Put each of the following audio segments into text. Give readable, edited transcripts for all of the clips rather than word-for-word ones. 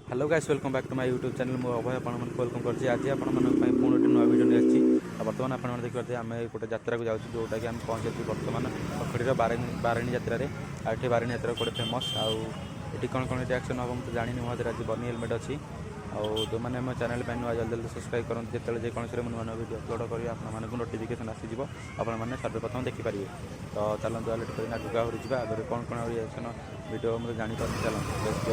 Hello guys welcome back to my YouTube channel मो अभय आपण welcome करछि। आज आपण पुणी गोटे नुआ वीडियो नहीं आसी बर्तमान आप देखिए आम गोटे यात्रा को जाऊँ जोटा कि आम पहुँचे बर्तमान पखड़ी बारिणी यात्रा ये बारिणी यात्रा गोटे फेमस आउट कौन कौन रिएक्शन हम तो जानी मो आज बनी हेलमेट अच्छी जो मैंने मो चैनल पर नुआ जल्दी जल्दी सब्सक्राइब करते जो जेकोसी नुआ नुआ वीडियो अपलोड करी आपको नोटिफिकेशन आसीज आपने सर्वप्रथम देखिपारे। तो चलते आगे आगे जा आगे कौन कौन रिएक्शन वीडियो मतलब जानीपारे चलते।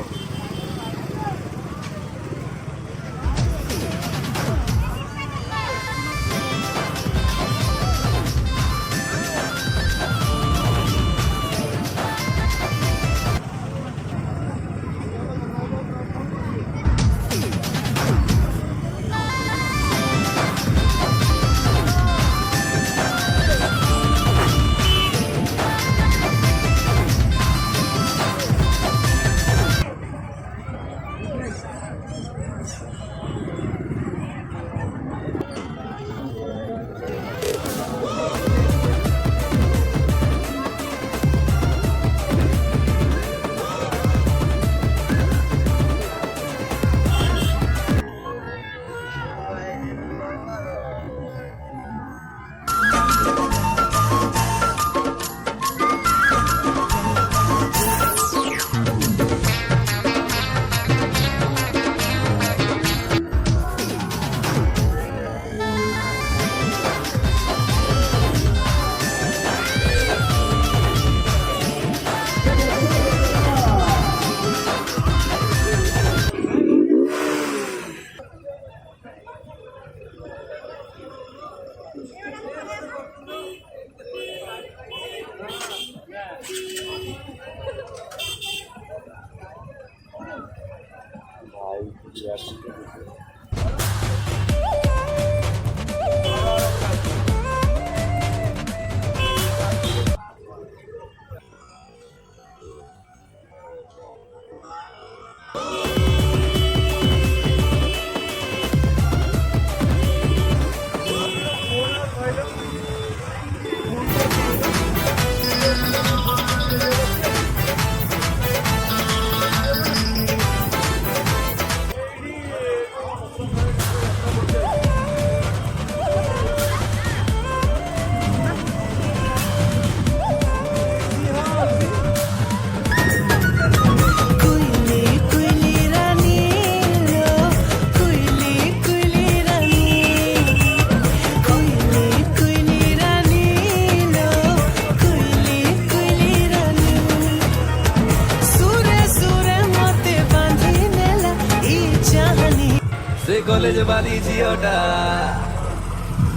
कॉलेज वाली झीटा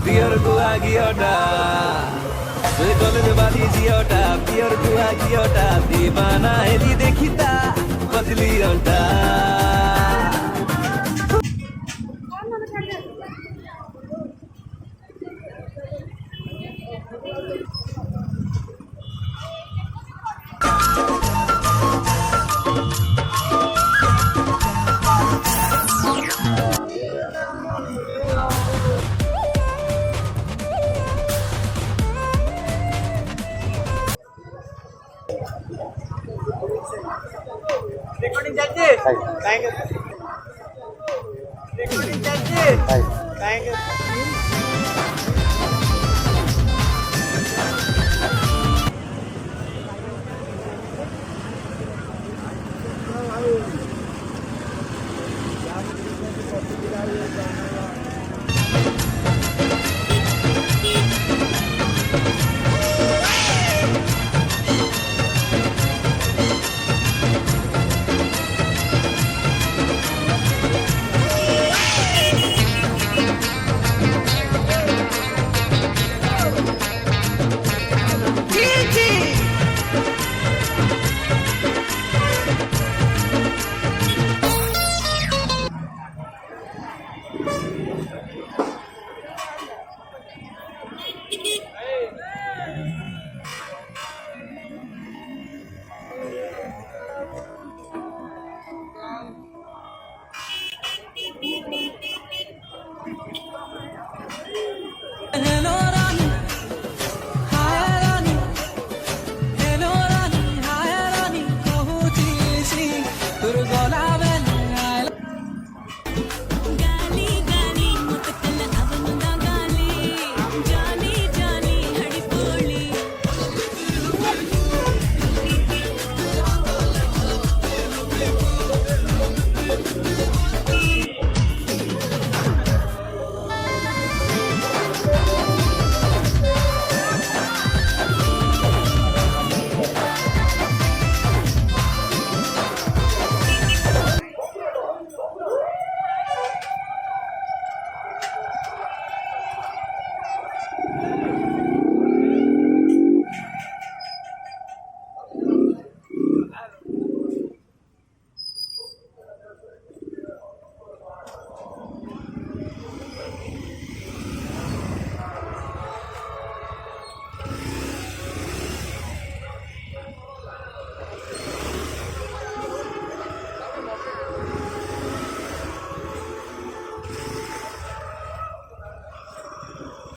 पियर गुआ गियोटा कॉलेज वाली झीटा पियर गुआ गियोटा दीवाना हेली देखिता पतली अंटा recording jaje thank you recording jaje thank you